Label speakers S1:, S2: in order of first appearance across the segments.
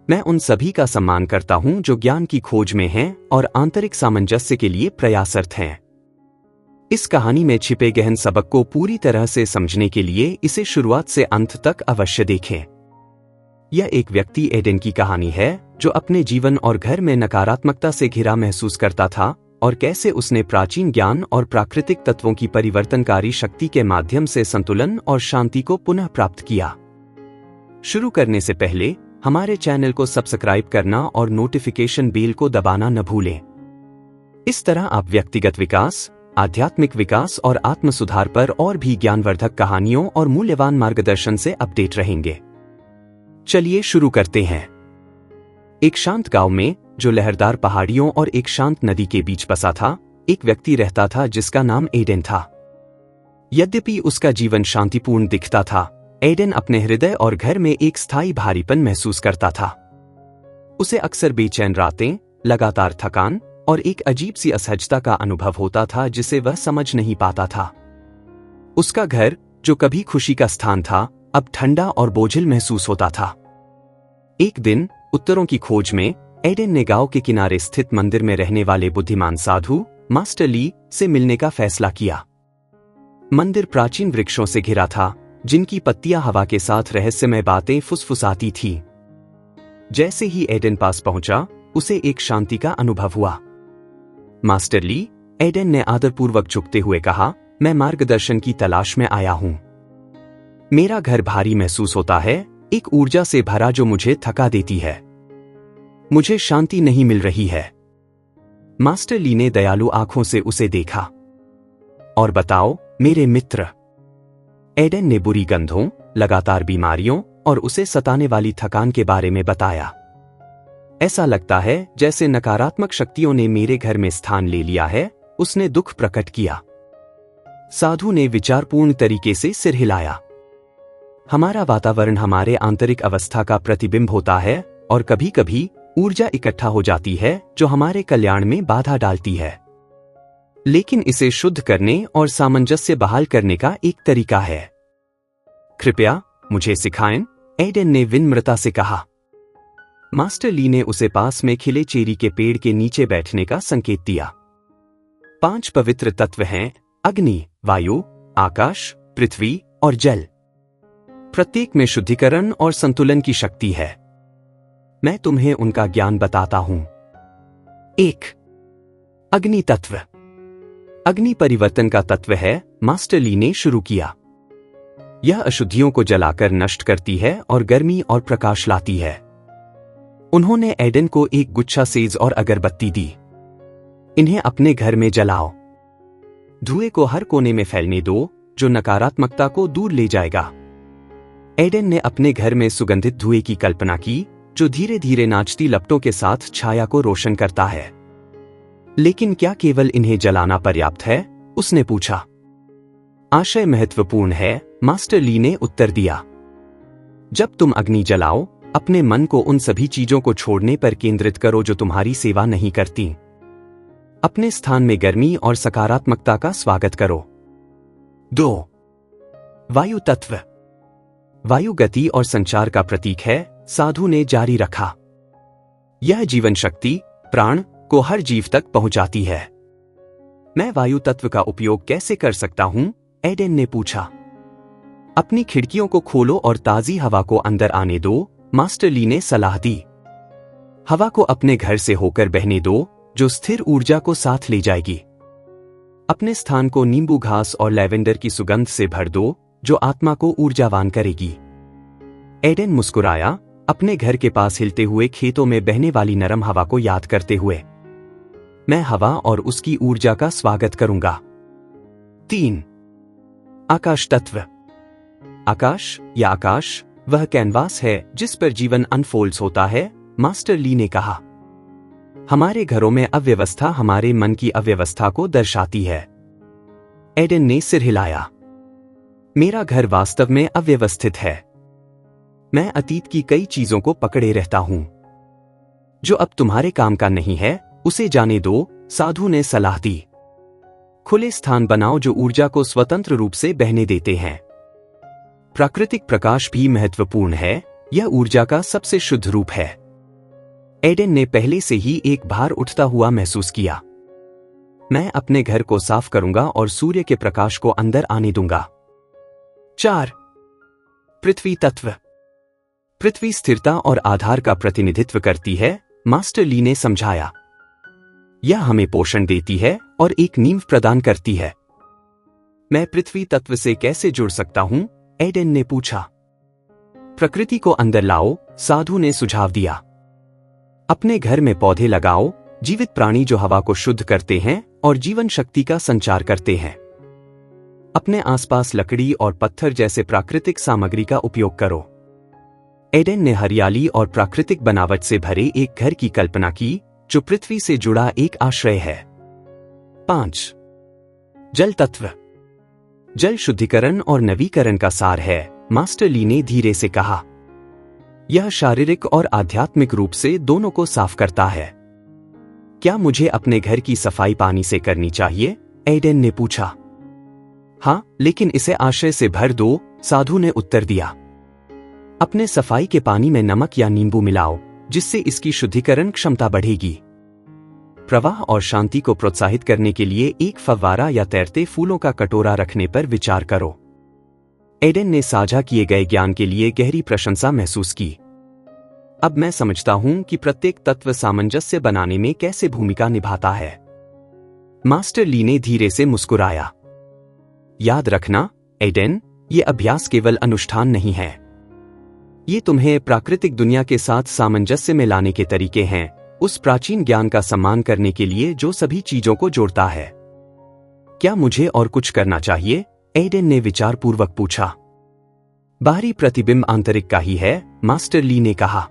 S1: मैं उन सभी का सम्मान करता हूं जो ज्ञान की खोज में हैं और आंतरिक सामंजस्य के लिए प्रयासरत हैं। इस कहानी में छिपे गहन सबक को पूरी तरह से समझने के लिए इसे शुरुआत से अंत तक अवश्य देखें। यह एक व्यक्ति एडेन की कहानी है जो अपने जीवन और घर में नकारात्मकता से घिरा महसूस करता था और कैसे उसने प्राचीन ज्ञान और प्राकृतिक तत्वों की परिवर्तनकारी शक्ति के माध्यम से संतुलन और शांति को पुनः प्राप्त किया। शुरू करने से पहले हमारे चैनल को सब्सक्राइब करना और नोटिफिकेशन बेल को दबाना न भूलें। इस तरह आप व्यक्तिगत विकास, आध्यात्मिक विकास और आत्म सुधार पर और भी ज्ञानवर्धक कहानियों और मूल्यवान मार्गदर्शन से अपडेट रहेंगे। चलिए शुरू करते हैं। एक शांत गांव में, जो लहरदार पहाड़ियों और एक शांत नदी के बीच बसा था, एक व्यक्ति रहता था जिसका नाम एडेन था। यद्यपि उसका जीवन शांतिपूर्ण दिखता था, एडेन अपने हृदय और घर में एक स्थायी भारीपन महसूस करता था। उसे अक्सर बेचैन रातें, लगातार थकान और एक अजीब सी असहजता का अनुभव होता था जिसे वह समझ नहीं पाता था। उसका घर, जो कभी खुशी का स्थान था, अब ठंडा और बोझिल महसूस होता था। एक दिन उत्तरों की खोज में एडेन ने गांव के किनारे स्थित मंदिर में रहने वाले बुद्धिमान साधु मास्टर ली से मिलने का फैसला किया। मंदिर प्राचीन वृक्षों से घिरा था, जिनकी पत्तियां हवा के साथ रहस्यमय बातें फुसफुसाती थीं। जैसे ही एडेन पास पहुंचा, उसे एक शांति का अनुभव हुआ। मास्टर ली, एडेन ने आदरपूर्वक झुकते हुए कहा, मैं मार्गदर्शन की तलाश में आया हूं। मेरा घर भारी महसूस होता है, एक ऊर्जा से भरा जो मुझे थका देती है। मुझे शांति नहीं मिल रही है। मास्टर ली ने दयालु आंखों से उसे देखा। और बताओ मेरे मित्र। एडेन ने बुरी गंधों, लगातार बीमारियों और उसे सताने वाली थकान के बारे में बताया। ऐसा लगता है जैसे नकारात्मक शक्तियों ने मेरे घर में स्थान ले लिया है, उसने दुख प्रकट किया। साधु ने विचारपूर्ण तरीके से सिर हिलाया। हमारा वातावरण हमारे आंतरिक अवस्था का प्रतिबिंब होता है और कभी कभी ऊर्जा इकट्ठा हो जाती है जो हमारे कल्याण में बाधा डालती है। लेकिन इसे शुद्ध करने और सामंजस्य बहाल करने का एक तरीका है। कृपया मुझे सिखाएं, एडेन ने विनम्रता से कहा। मास्टर ली ने उसे पास में खिले चेरी के पेड़ के नीचे बैठने का संकेत दिया। 5 पवित्र तत्व हैं: अग्नि, वायु, आकाश, पृथ्वी और जल। प्रत्येक में शुद्धिकरण और संतुलन की शक्ति है। मैं तुम्हें उनका ज्ञान बताता हूं। 1. अग्नि तत्व। अग्नि परिवर्तन का तत्व है, मास्टर ली ने शुरू किया। यह अशुद्धियों को जलाकर नष्ट करती है और गर्मी और प्रकाश लाती है। उन्होंने एडेन को एक गुच्छा सेज और अगरबत्ती दी। इन्हें अपने घर में जलाओ। धुएं को हर कोने में फैलने दो, जो नकारात्मकता को दूर ले जाएगा। एडेन ने अपने घर में सुगंधित धुएं की कल्पना की, जो धीरे धीरे नाचती लपटों के साथ छाया को रोशन करता है। लेकिन क्या केवल इन्हें जलाना पर्याप्त है? उसने पूछा। आशय महत्वपूर्ण है, मास्टर ली ने उत्तर दिया। जब तुम अग्नि जलाओ, अपने मन को उन सभी चीजों को छोड़ने पर केंद्रित करो जो तुम्हारी सेवा नहीं करती। अपने स्थान में गर्मी और सकारात्मकता का स्वागत करो। 2. वायु तत्व। वायु गति और संचार का प्रतीक है, साधु ने जारी रखा। यह जीवन शक्ति, प्राण को हर जीव तक पहुंचाती है। मैं वायु तत्व का उपयोग कैसे कर सकता हूं? एडेन ने पूछा। अपनी खिड़कियों को खोलो और ताजी हवा को अंदर आने दो, मास्टर ली ने सलाह दी। हवा को अपने घर से होकर बहने दो, जो स्थिर ऊर्जा को साथ ले जाएगी। अपने स्थान को नींबू घास और लैवेंडर की सुगंध से भर दो, जो आत्मा को ऊर्जावान करेगी। एडेन मुस्कुराया, अपने घर के पास हिलते हुए खेतों में बहने वाली नरम हवा को याद करते हुए। मैं हवा और उसकी ऊर्जा का स्वागत करूंगा। 3. आकाश तत्व। आकाश या आकाश वह कैनवास है जिस पर जीवन अनफोल्ड्स होता है, मास्टर ली ने कहा। हमारे घरों में अव्यवस्था हमारे मन की अव्यवस्था को दर्शाती है। एडेन ने सिर हिलाया। मेरा घर वास्तव में अव्यवस्थित है। मैं अतीत की कई चीजों को पकड़े रहता हूं। जो अब तुम्हारे काम का नहीं है, उसे जाने दो, साधु ने सलाह दी। खुले स्थान बनाओ जो ऊर्जा को स्वतंत्र रूप से बहने देते हैं। प्राकृतिक प्रकाश भी महत्वपूर्ण है, यह ऊर्जा का सबसे शुद्ध रूप है। एडेन ने पहले से ही एक भार उठता हुआ महसूस किया। मैं अपने घर को साफ करूंगा और सूर्य के प्रकाश को अंदर आने दूंगा। 4. पृथ्वी तत्व। पृथ्वी स्थिरता और आधार का प्रतिनिधित्व करती है, मास्टर ली ने समझाया। यह हमें पोषण देती है और एक नींव प्रदान करती है। मैं पृथ्वी तत्व से कैसे जुड़ सकता हूं? एडेन ने पूछा। प्रकृति को अंदर लाओ, साधु ने सुझाव दिया। अपने घर में पौधे लगाओ, जीवित प्राणी जो हवा को शुद्ध करते हैं और जीवन शक्ति का संचार करते हैं। अपने आसपास लकड़ी और पत्थर जैसे प्राकृतिक सामग्री का उपयोग करो। एडेन ने हरियाली और प्राकृतिक बनावट से भरे एक घर की कल्पना की जो पृथ्वी से जुड़ा एक आश्रय है। 5. जल तत्व। जल शुद्धिकरण और नवीकरण का सार है, मास्टर ली ने धीरे से कहा। यह शारीरिक और आध्यात्मिक रूप से दोनों को साफ करता है। क्या मुझे अपने घर की सफाई पानी से करनी चाहिए? एडेन ने पूछा। हाँ, लेकिन इसे आश्रय से भर दो, साधु ने उत्तर दिया। अपने सफाई के पानी में नमक या नींबू मिलाओ, जिससे इसकी शुद्धिकरण क्षमता बढ़ेगी। प्रवाह और शांति को प्रोत्साहित करने के लिए एक फव्वारा या तैरते फूलों का कटोरा रखने पर विचार करो। एडेन ने साझा किए गए ज्ञान के लिए गहरी प्रशंसा महसूस की। अब मैं समझता हूं कि प्रत्येक तत्व सामंजस्य बनाने में कैसे भूमिका निभाता है। मास्टर ली ने धीरे से मुस्कुराया। याद रखना, एडेन, ये अभ्यास केवल अनुष्ठान नहीं है। ये तुम्हें प्राकृतिक दुनिया के साथ सामंजस्य में लाने के तरीके हैं, उस प्राचीन ज्ञान का सम्मान करने के लिए जो सभी चीजों को जोड़ता है। क्या मुझे और कुछ करना चाहिए? एडेन ने विचारपूर्वक पूछा। बाहरी प्रतिबिंब आंतरिक का ही है, मास्टर ली ने कहा।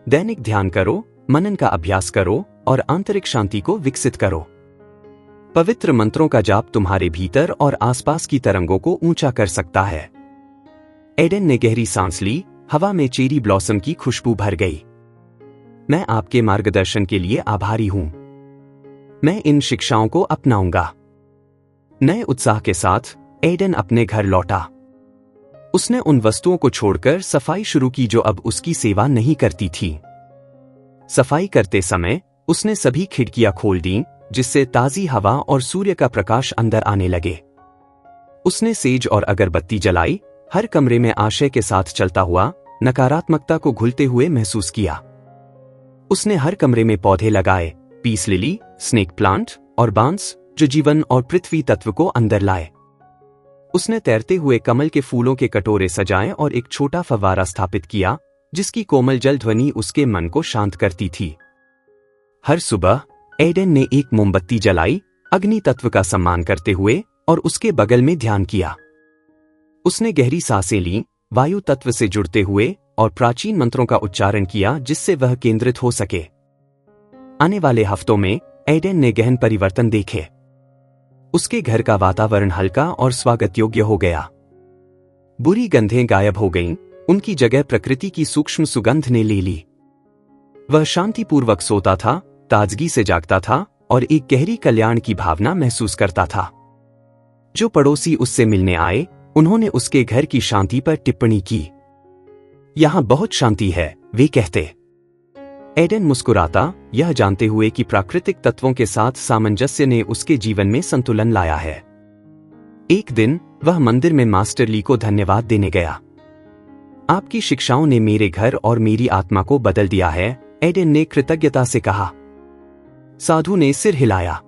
S1: दैनिक ध्यान करो, मनन का अभ्यास करो और आंतरिक शांति को विकसित करो। पवित्र मंत्रों का जाप तुम्हारे भीतर और आसपास की तरंगों को ऊंचा कर सकता है। एडेन ने गहरी सांस ली, हवा में चेरी ब्लॉसम की खुशबू भर गई। मैं आपके मार्गदर्शन के लिए आभारी हूं। मैं इन शिक्षाओं को अपनाऊंगा। नए उत्साह के साथ एडेन अपने घर लौटा। उसने उन वस्तुओं को छोड़कर सफाई शुरू की जो अब उसकी सेवा नहीं करती थी। सफाई करते समय उसने सभी खिड़कियां खोल दीं, जिससे ताजी हवा और सूर्य का प्रकाश अंदर आने लगे। उसने सेज और अगरबत्ती जलाई, हर कमरे में आशय के साथ चलता हुआ नकारात्मकता को घुलते हुए महसूस किया। उसने हर कमरे में पौधे लगाए, पीस लिली, स्नेक प्लांट और बांस, जो जीवन और पृथ्वी तत्व को अंदर लाए। उसने तैरते हुए कमल के फूलों के कटोरे सजाए और एक छोटा फव्वारा स्थापित किया, जिसकी कोमल जल ध्वनि उसके मन को शांत करती थी। हर सुबह एडेन ने एक मोमबत्ती जलाई, अग्नि तत्व का सम्मान करते हुए, और उसके बगल में ध्यान किया। उसने गहरी सांसें लीं, वायु तत्व से जुड़ते हुए, और प्राचीन मंत्रों का उच्चारण किया जिससे वह केंद्रित हो सके। आने वाले हफ्तों में एडेन ने गहन परिवर्तन देखे। उसके घर का वातावरण हल्का और स्वागत योग्य हो गया। बुरी गंधें गायब हो गईं, उनकी जगह प्रकृति की सूक्ष्म सुगंध ने ले ली। वह शांतिपूर्वक सोता था, ताजगी से जागता था और एक गहरी कल्याण की भावना महसूस करता था। जो पड़ोसी उससे मिलने आए, उन्होंने उसके घर की शांति पर टिप्पणी की। यहां बहुत शांति है, वे कहते। एडेन मुस्कुराता, यह जानते हुए कि प्राकृतिक तत्वों के साथ सामंजस्य ने उसके जीवन में संतुलन लाया है। एक दिन वह मंदिर में मास्टर ली को धन्यवाद देने गया। आपकी शिक्षाओं ने मेरे घर और मेरी आत्मा को बदल दिया है, एडेन ने कृतज्ञता से कहा। साधु ने सिर हिलाया।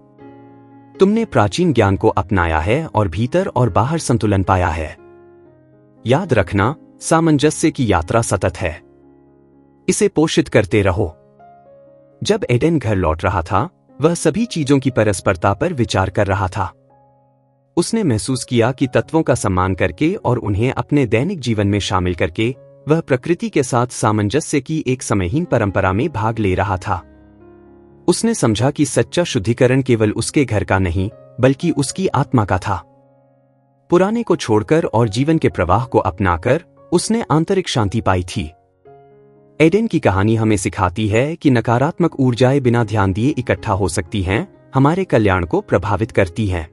S1: तुमने प्राचीन ज्ञान को अपनाया है और भीतर और बाहर संतुलन पाया है। याद रखना, सामंजस्य की यात्रा सतत है। इसे पोषित करते रहो। जब एडेन घर लौट रहा था, वह सभी चीजों की परस्परता पर विचार कर रहा था। उसने महसूस किया कि तत्वों का सम्मान करके और उन्हें अपने दैनिक जीवन में शामिल करके वह प्रकृति के साथ सामंजस्य की एक समयहीन परंपरा में भाग ले रहा था। उसने समझा कि सच्चा शुद्धिकरण केवल उसके घर का नहीं, बल्कि उसकी आत्मा का था। पुराने को छोड़कर और जीवन के प्रवाह को अपनाकर उसने आंतरिक शांति पाई थी। एडेन की कहानी हमें सिखाती है कि नकारात्मक ऊर्जाएं बिना ध्यान दिए इकट्ठा हो सकती हैं, हमारे कल्याण को प्रभावित करती हैं।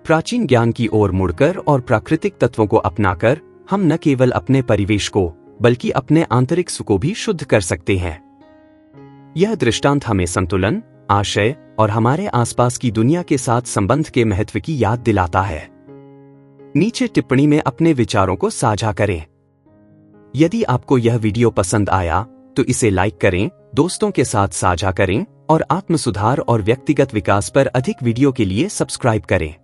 S1: प्राचीन ज्ञान की ओर मुड़कर और प्राकृतिक तत्वों को अपनाकर हम न केवल अपने परिवेश को, बल्कि अपने आंतरिक सुख को भी शुद्ध कर सकते हैं। यह दृष्टांत हमें संतुलन, आशय और हमारे आसपास की दुनिया के साथ संबंध के महत्व की याद दिलाता है। नीचे टिप्पणी में अपने विचारों को साझा करें। यदि आपको यह वीडियो पसंद आया तो इसे लाइक करें, दोस्तों के साथ साझा करें और आत्म सुधार और व्यक्तिगत विकास पर अधिक वीडियो के लिए सब्सक्राइब करें।